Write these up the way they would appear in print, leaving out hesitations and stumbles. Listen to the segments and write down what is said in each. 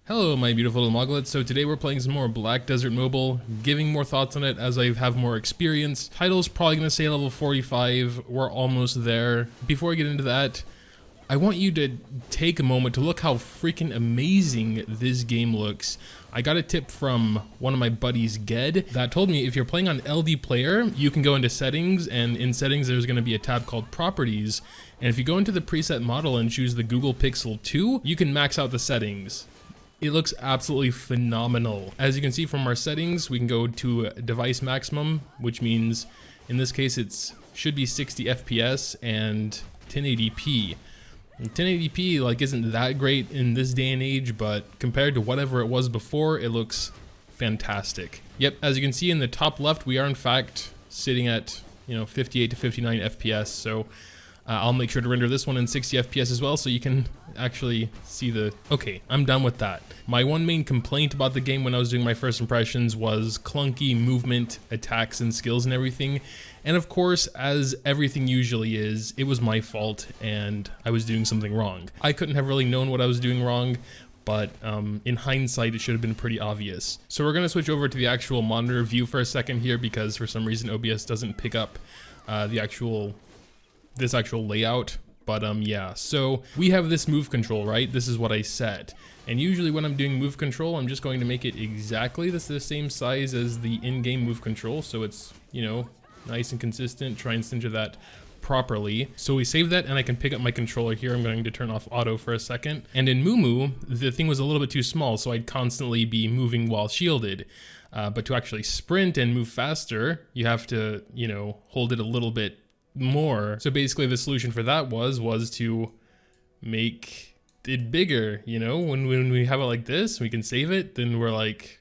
Hello my beautiful little Moglets. So today we're playing some more Black Desert Mobile, giving more thoughts on it as I have more experience. Title's probably going to say level 45, we're almost there. Before I get into that, I want you to take a moment to look how freaking amazing this game looks. I got a tip from one of my buddies, Ged, that told me if you're playing on LD Player, you can go into settings, and in settings there's going to be a tab called Properties, and if you go into the preset model and choose the Google Pixel 2, you can max out the settings. It looks absolutely phenomenal. As you can see from our settings, we can go to device maximum, which means in this case it should be 60 FPS and 1080p. And 1080p like isn't that great in this day and age, but compared to whatever it was before, it looks fantastic. Yep, as you can see in the top left, we are in fact sitting at 58 to 59 FPS. So I'll make sure to render this one in 60 FPS as well so you can actually see the... Okay, I'm done with that. My one main complaint about the game when I was doing my first impressions was clunky movement, attacks, and skills and everything. And of course, as everything usually is, it was my fault and I was doing something wrong. I couldn't have really known what I was doing wrong, but in hindsight, it should have been pretty obvious. So we're going to switch over to the actual monitor view for a second here because for some reason OBS doesn't pick up this actual layout. But yeah, so we have this move control, right? This is what I set. And usually when I'm doing move control, I'm just going to make it exactly the same size as the in-game move control. So it's, nice and consistent, try and center that properly. So we save that and I can pick up my controller here. I'm going to turn off auto for a second. And in Moo, the thing was a little bit too small, so I'd constantly be moving while shielded. But to actually sprint and move faster, you have to, hold it a little bit more. So basically the solution for that was to make it bigger, when we have it like this, we can save it, then we're like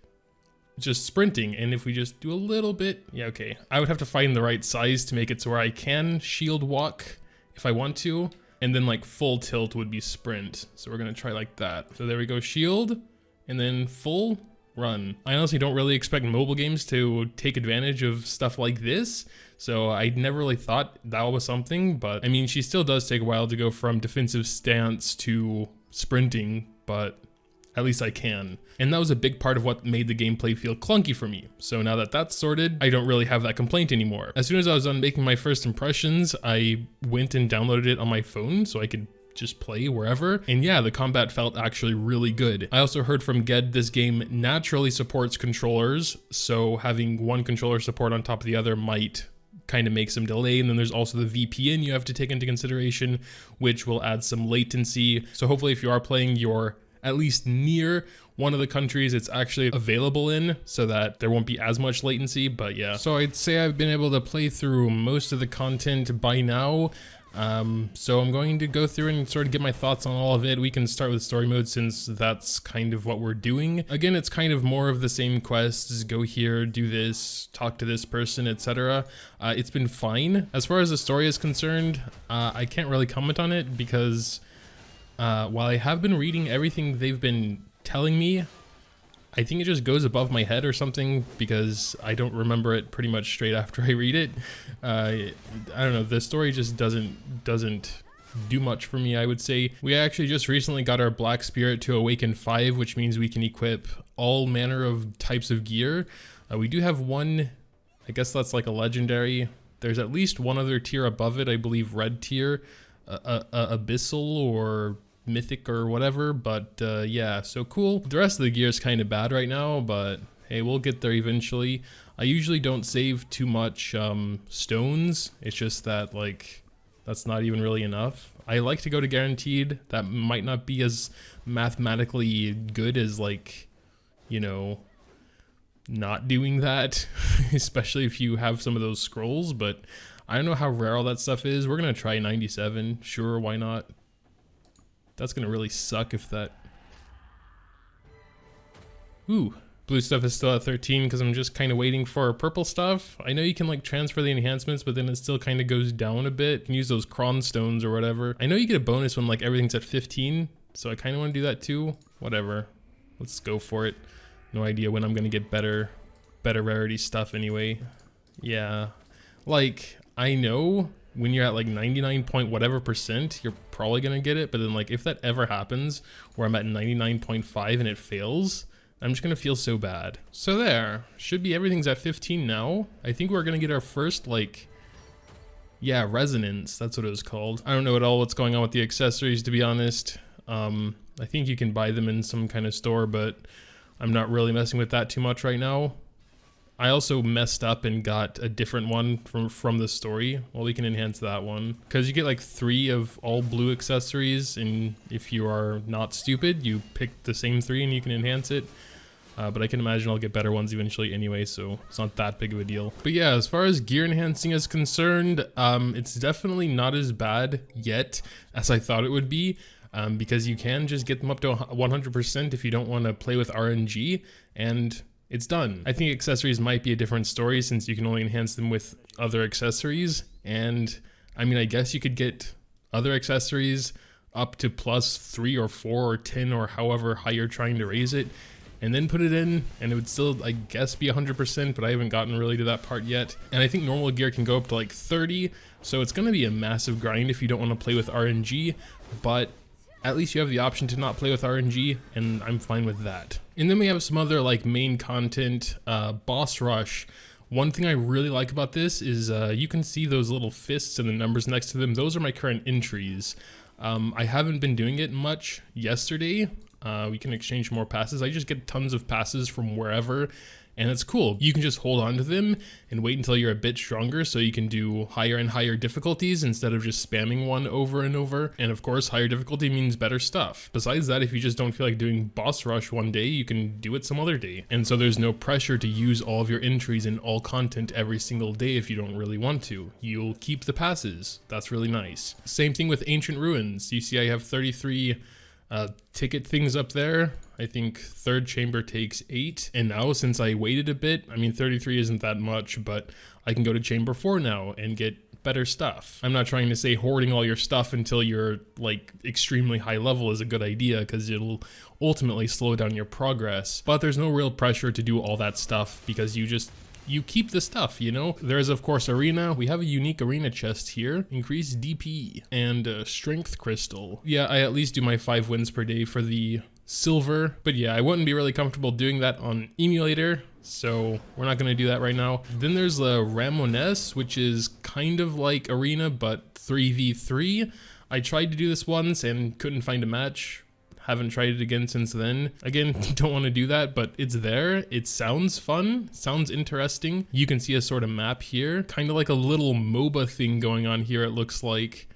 just sprinting. And if we just do a little bit, yeah, okay. I would have to find the right size to make it so where I can shield walk if I want to, and then like full tilt would be sprint. So we're gonna try like that. So there we go, shield, and then full run. I honestly don't really expect mobile games to take advantage of stuff like this, so I never really thought that was something, but I mean, she still does take a while to go from defensive stance to sprinting, but at least I can. And that was a big part of what made the gameplay feel clunky for me. So now that that's sorted, I don't really have that complaint anymore. As soon as I was done making my first impressions, I went and downloaded it on my phone so I could just play wherever. And yeah, the combat felt actually really good. I also heard from Ged this game naturally supports controllers, so having one controller support on top of the other might kind of make some delay. And then there's also the VPN you have to take into consideration, which will add some latency. So hopefully if you are playing, you're at least near one of the countries it's actually available in so that there won't be as much latency. But yeah, so I'd say I've been able to play through most of the content by now. So I'm going to go through and sort of get my thoughts on all of it. We can start with story mode since that's kind of what we're doing. Again, it's kind of more of the same quests, go here, do this, talk to this person, etc. It's been fine. As far as the story is concerned, I can't really comment on it because while I have been reading everything they've been telling me, I think it just goes above my head or something because I don't remember it pretty much straight after I read it. I don't know, the story just doesn't do much for me, I would say. We actually just recently got our Black Spirit to Awaken 5, which means we can equip all manner of types of gear. We do have one, I guess that's like a legendary. There's at least one other tier above it, I believe red tier, abyssal or mythic or whatever, but yeah, so cool. The rest of the gear is kind of bad right now, but hey, we'll get there eventually. I usually don't save too much stones. It's just that like that's not even really enough. I like to go to guaranteed. That might not be as mathematically good as like, not doing that, especially if you have some of those scrolls, but I don't know how rare all that stuff is. We're gonna try 97, sure, why not? That's gonna really suck if that... Ooh, blue stuff is still at 13 because I'm just kind of waiting for purple stuff. I know you can like transfer the enhancements, but then it still kind of goes down a bit. You can use those cron stones or whatever. I know you get a bonus when like everything's at 15, so I kind of want to do that too. Whatever, let's go for it. No idea when I'm gonna get better rarity stuff anyway. Yeah, like I know when you're at like 99 point whatever percent, you're probably gonna get it. But then like if that ever happens where I'm at 99.5 and it fails, I'm just gonna feel so bad. So there, should be everything's at 15 now. I think we're gonna get our first like, yeah, resonance, that's what it was called. I don't know at all what's going on with the accessories, to be honest. I think you can buy them in some kind of store, but I'm not really messing with that too much right now. I also messed up and got a different one from the story. Well, we can enhance that one because you get like 3 of all blue accessories, and if you are not stupid, you pick the same 3 and you can enhance it. But I can imagine I'll get better ones eventually anyway, so it's not that big of a deal. But yeah, as far as gear enhancing is concerned, it's definitely not as bad yet as I thought it would be. Because you can just get them up to 100% if you don't want to play with RNG, and it's done. I think accessories might be a different story since you can only enhance them with other accessories. And I mean, I guess you could get other accessories up to plus 3 or 4 or 10 or however high you're trying to raise it, and then put it in, and it would still, I guess, be 100%, but I haven't gotten really to that part yet. And I think normal gear can go up to like 30, so it's gonna be a massive grind if you don't want to play with RNG, but at least you have the option to not play with RNG, and I'm fine with that. And then we have some other like main content, boss rush. One thing I really like about this is you can see those little fists and the numbers next to them. Those are my current entries. I haven't been doing it much yesterday. We can exchange more passes. I just get tons of passes from wherever, and it's cool. You can just hold on to them and wait until you're a bit stronger so you can do higher and higher difficulties instead of just spamming one over and over. And of course, higher difficulty means better stuff. Besides that, if you just don't feel like doing boss rush one day, you can do it some other day. And so there's no pressure to use all of your entries in all content every single day if you don't really want to. You'll keep the passes. That's really nice. Same thing with Ancient Ruins. You see I have 33 ticket things up there. I think third chamber takes 8, and now since I waited a bit, I mean 33 isn't that much, but I can go to chamber 4 now and get better stuff. I'm not trying to say hoarding all your stuff until you're like extremely high level is a good idea, because it'll ultimately slow down your progress, but there's no real pressure to do all that stuff because you keep the stuff, you know? There is, of course, arena. We have a unique arena chest here. Increased DP and strength crystal. Yeah, I at least do my 5 wins per day for the silver. But yeah, I wouldn't be really comfortable doing that on emulator, so we're not going to do that right now. Then there's the Ramones, which is kind of like arena, but 3v3. I tried to do this once and couldn't find a match. Haven't tried it again since then. Again, don't want to do that, but it's there. It sounds fun, sounds interesting. You can see a sort of map here, kind of like a little MOBA thing going on here, it looks like.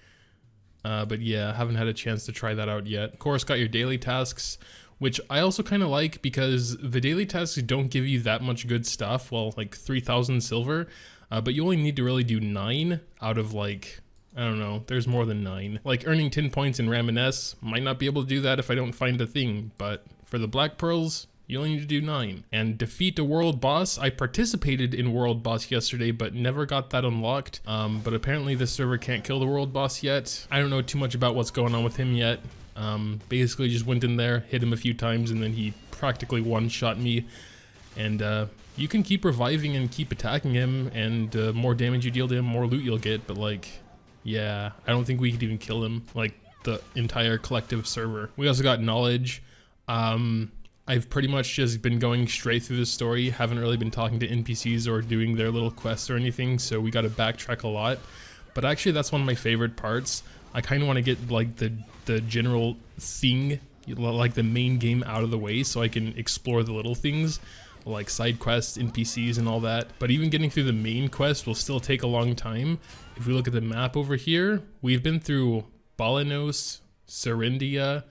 But yeah, haven't had a chance to try that out yet. Of course, got your daily tasks, which I also kind of like because the daily tasks don't give you that much good stuff. Well, like 3,000 silver, but you only need to really do 9 out of like, I don't know, there's more than 9. Like earning 10 points in Ramones, might not be able to do that if I don't find a thing, but for the Black Pearls, you only need to do 9. And defeat a world boss. I participated in world boss yesterday, but never got that unlocked. But apparently this server can't kill the world boss yet. I don't know too much about what's going on with him yet. Basically just went in there, hit him a few times, and then he practically one-shot me. And you can keep reviving and keep attacking him, and more damage you deal to him, more loot you'll get, but like, yeah, I don't think we could even kill him, like the entire collective server. We also got knowledge. I've pretty much just been going straight through the story, haven't really been talking to NPCs or doing their little quests or anything, so we gotta backtrack a lot. But actually that's one of my favorite parts. I kind of want to get like the general thing, like the main game out of the way so I can explore the little things, like side quests, NPCs and all that. But even getting through the main quest will still take a long time. If we look at the map over here, we've been through Balanos, Serendia,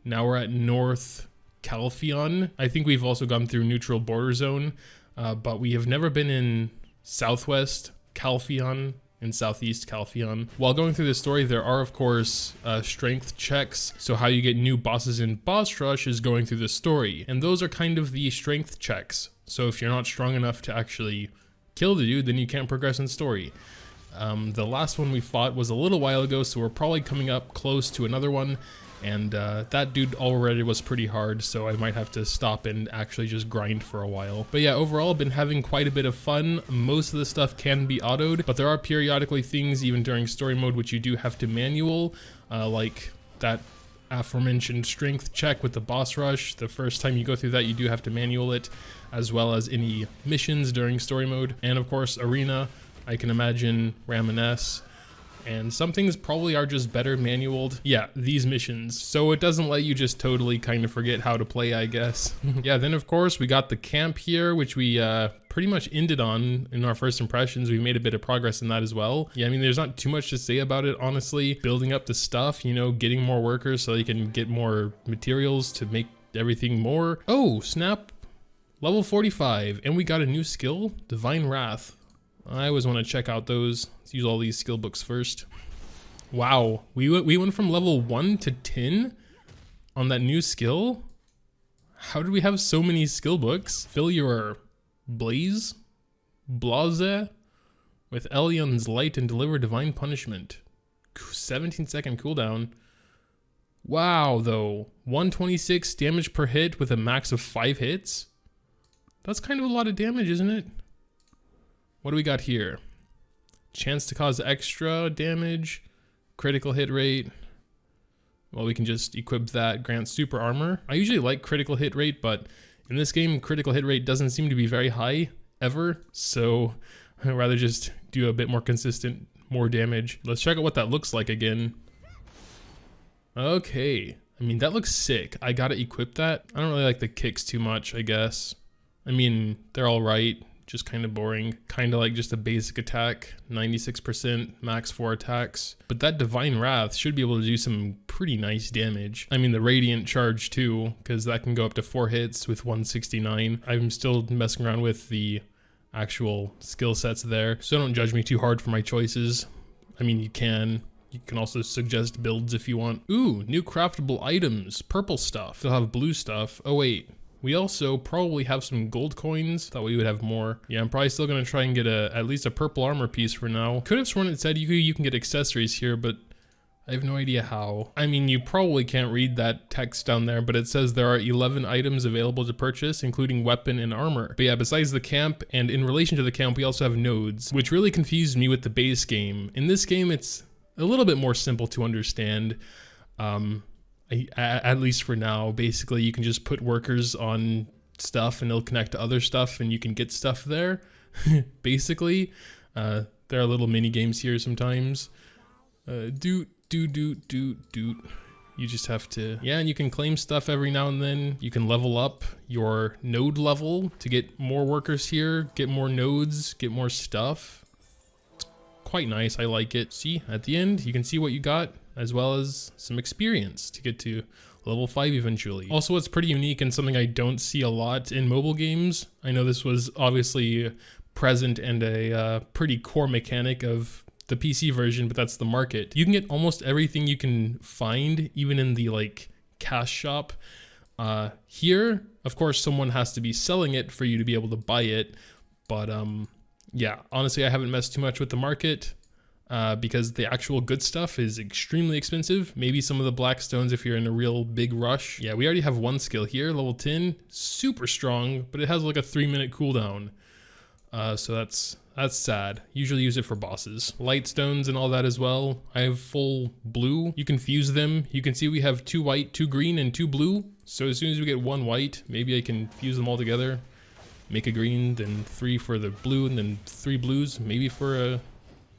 now we're at North Calphion. I think we've also gone through Neutral Border Zone, but we have never been in Southwest Calphion and Southeast Calphion. While going through the story, there are of course strength checks. So how you get new bosses in Boss Rush is going through the story, and those are kind of the strength checks. So if you're not strong enough to actually kill the dude, then you can't progress in story. The last one we fought was a little while ago, so we're probably coming up close to another one. And that dude already was pretty hard, so I might have to stop and actually just grind for a while. But yeah, overall, I've been having quite a bit of fun. Most of the stuff can be autoed, but there are periodically things, even during story mode, which you do have to manual, like that aforementioned strength check with the boss rush. The first time you go through that, you do have to manual it, as well as any missions during story mode. And of course, arena, I can imagine Ram and S. And some things probably are just better manualed. Yeah, these missions. So it doesn't let you just totally kind of forget how to play, I guess. Yeah, then of course we got the camp here, which we pretty much ended on in our first impressions. We made a bit of progress in that as well. Yeah, I mean, there's not too much to say about it, honestly. Building up the stuff, you know, getting more workers so you can get more materials to make everything more. Oh, snap. Level 45. And we got a new skill, Divine Wrath. I always want to check out those. Let's use all these skill books first. Wow, we went from level 1 to 10 on that new skill? How did we have so many skill books? Fill your blaze with Elion's light and deliver divine punishment. 17-second cooldown. Wow, though. 126 damage per hit with a max of 5 hits? That's kind of a lot of damage, isn't it? What do we got here? Chance to cause extra damage, critical hit rate. Well, we can just equip that, grant super armor. I usually like critical hit rate, but in this game, critical hit rate doesn't seem to be very high ever. So I'd rather just do a bit more consistent, more damage. Let's check out what that looks like again. Okay. I mean, that looks sick. I gotta equip that. I don't really like the kicks too much, I guess. I mean, they're all right. Just kind of boring, kind of like just a basic attack, 96%, max 4 attacks. But that Divine Wrath should be able to do some pretty nice damage. I mean, the Radiant Charge too, because that can go up to 4 hits with 169. I'm still messing around with the actual skill sets there, so don't judge me too hard for my choices. I mean, you can also suggest builds if you want. Ooh, new craftable items, purple stuff. They'll have blue stuff. Oh wait. We also probably have some gold coins. Thought we would have more. Yeah, I'm probably still gonna try and get at least a purple armor piece for now. Could have sworn it said you can get accessories here, but I have no idea how. I mean, you probably can't read that text down there, but it says there are 11 items available to purchase, including weapon and armor. But yeah, besides the camp, and in relation to the camp, we also have nodes, which really confused me with the base game. In this game, it's a little bit more simple to understand. At least for now. Basically, you can just put workers on stuff and it'll connect to other stuff and you can get stuff there. Basically, there are little mini games here sometimes. You just have to, yeah, and you can claim stuff every now and then. You can level up your node level to get more workers here, get more nodes, get more stuff. It's quite nice, I like it. See, at the end, you can see what you got, as well as some experience to get to level 5 eventually. Also, what's pretty unique and something I don't see a lot in mobile games, I know this was obviously present and a pretty core mechanic of the PC version, but that's the market. You can get almost everything you can find, even in the like cash shop. Here, of course, someone has to be selling it for you to be able to buy it, but yeah, honestly, I haven't messed too much with the market. Because the actual good stuff is extremely expensive. Maybe some of the black stones if you're in a real big rush. Yeah, we already have one skill here, level 10, super strong, but it has like a 3-minute cooldown. So that's sad. Usually use it for bosses. Light stones and all that as well. I have full blue. You can fuse them. You can see we have 2 white, 2 green, and 2 blue. So as soon as we get 1 white, maybe I can fuse them all together. Make a green, then 3 for the blue, and then 3 blues, maybe for a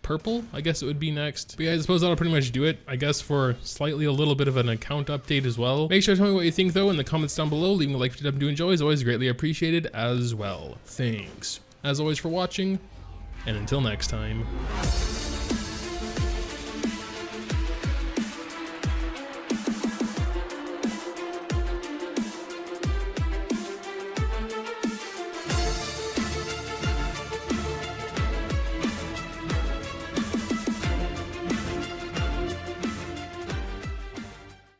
purple, I guess it would be next. But yeah, I suppose that'll pretty much do it, I guess, for slightly a little bit of an account update as well. Make sure to tell me what you think though in the comments down below. Leaving a like if you happen to enjoy is always greatly appreciated as well. Thanks, as always, for watching, and until next time.